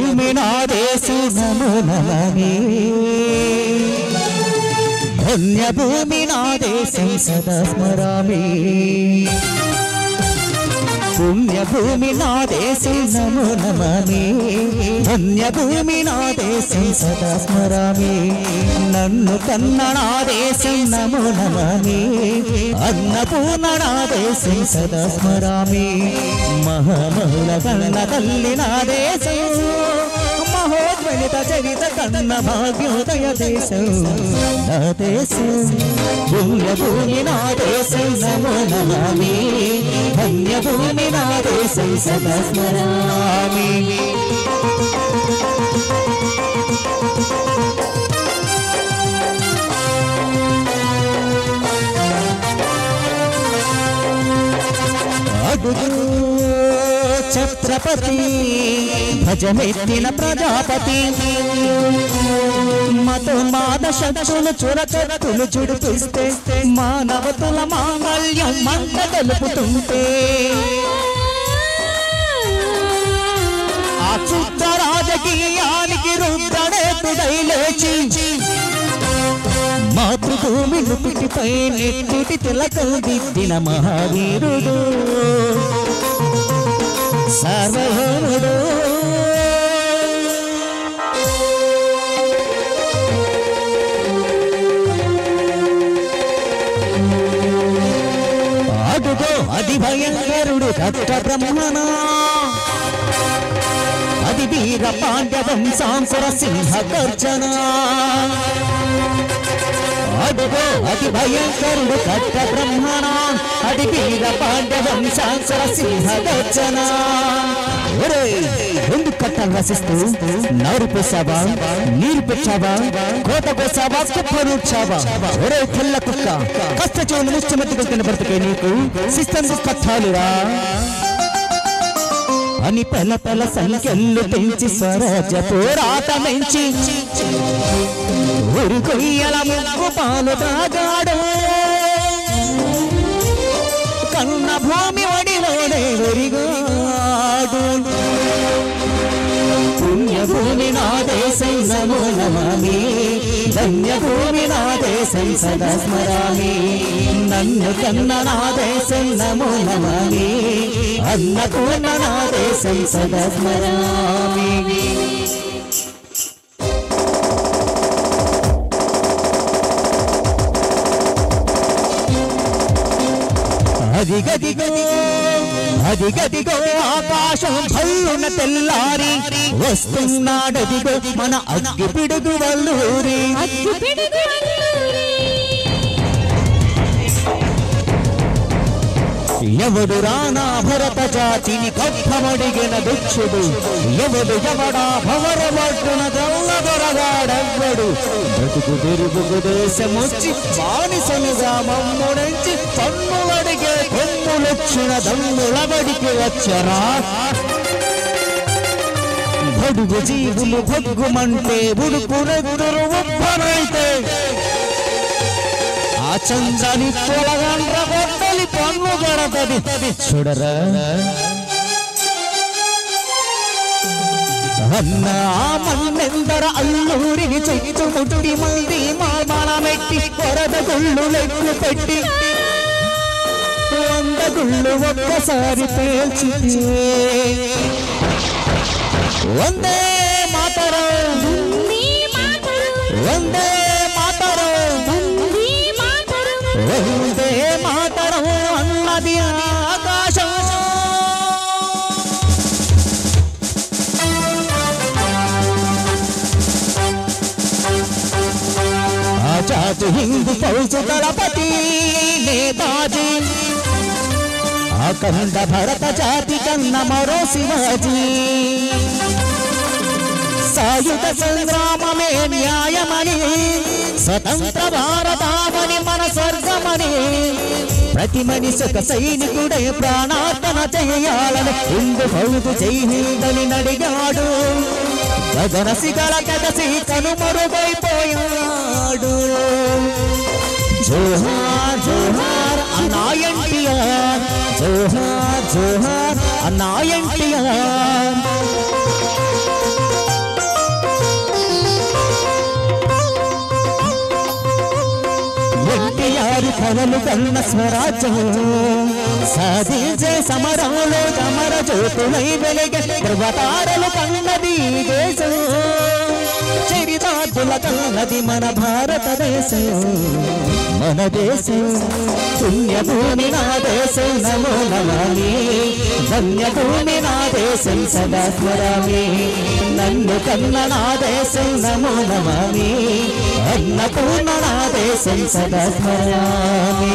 భూమి నా దేశం నమో నమః పుణ్యభూమి నా దేశం సదా స్మరామి పుణ్యభూమి నా దేశం నమో నమః పుణ్యభూమి నా దేశం సదా స్మరామి నన్ను కన్న నా దేశం నమో నమః అన్నపూర్ణ నా దేశం సదా స్మరామి మహామహుల కన్న తల్లి నా దేశం మహోద్వనిత చరిత కన్న భాగ్యోదయ దేశం నా దేశం పుణ్యభూమి నా దేశం నమో నమః పుణ్యభూమి నా దేశం సదా స్మరామి అడుగు ఛత్రపతి భజమెత్తిన ప్రజాపతి మతోన్మాద శక్తులు చురకత్తులు చుడిపిస్తే మానవతుల మాంగళ్యం మంట తెలుపుతుంటే ఆ చుట్ట రాజకీయానికి రుద్రనేతుడై లేచి మాతృభూమి నుపిటిపై నెత్తుటి తిలకం దిద్దిన మహావీరుడు సార్వభౌముడు అడుగో అది భయంకరుడు దత్త బ్రహ్మణ అది వీర పాండ్య వంశాంకుర సింహ గర్జన అడుగో అది భయంకరుడు దత్త బ్రహ్మణ అది వీర పాండ్య వంశాంకుర సింహ గర్జన ఎందుకు కట్టాలు రాసిస్తూ నారు పోసావా నీరు పెట్టావా కోట కోసావా కుప్పనూర్చావా ఒరే తెల్ల కుక్క కష్ట చూడు ముష్టమతిగా కనబడుతుకే నీకు శిస్తందు కట్టాలురా అని పెల పెల సంఖ్యలు పెంచి స్వరాజ పోరాటమించి ఊరు కొయ్యల ముక్కు పాలు తాగాడు కన్న భూమి ఒడిలోనే ఒరిగాడు పుణ్యభూమి నా దేశం నమో నమః ధన్యభూమి నా దేశం సదా స్మరామి నన్ను కన్న నా దేశం నమో నమః అన్నపూర్ణ నా దేశం సదా స్మరామి అదిగదిగో ఆకాశం భల్లున తెల్లారి వస్తున్నాడదిగో మన అగ్గి పిడుగు వల్లూరి ఎవడు రానా భరత జాతిని కప్పమడిగిన దుక్షుడు ఎవడా భవరమట్టున దొల్లదొరగాడెవ్వడు బతుకు తెరుగు దేశమొచ్చి బానిసలుగా మమ్ముడంచి పన్నులడిగే కొమ్ములొచ్చిన దమ్ములబడికి వచ్చరా బడుగు జీవులు భగ్గుమంటే బుడుకురెద్దురు ఉప్పనైతే ఆ చంద్రని తొలగండ్ర గొడ్డలి పన్ను గడతది చూడరా అన్న ఆ మన్నెందర అల్లూరిని చుట్టుముట్టి మంది మామనమెట్టి కొరద గుళ్ళు లెక్కు పెట్టి 100 గుళ్ళు ఒక్కసారి పేల్చితే వందే మాతరం వందే మాతరం వందే మాతరం అన్నది ఆకాశం ఆజాద్ హింద్ ఫౌజ్ దళపతి నేతాజీ అఖండ భరత జాతి కన్న మరో శివాజీ సాయుధ సంగ్రామమే న్యాయమని స్వతంత్ర భారతామని మన స్వర్గమని ప్రతి మనిషి ఒక సైనికుడే ప్రాణార్పణ చేయాలని హిందూ ఫౌజ్ జై హిందని నడిగాడు గగన సిగల కదసి కనుమరుగైపోయాడు జోహార్ జోహార్ అన్నా ఎన్టీఆర్ జోహార్ జోహార్ అన్నా ఎన్టీఆర్ కలలు కన్న స్వరాజ్యం సాధించే సమరంలో అమర జ్యోతులై వెలిగే ధృవతారలు కన్నది దేశం చరితార్థుల కన్నది మన భారతదేశం మన దేశం పుణ్యభూమి నా దేశం నమో నమామి ధన్యభూమి నా దేశం సదా స్మరామి నన్ను కన్న నా దేశం నమో నమామి అన్నపూర్ణ నా దేశం సదా స్మరామి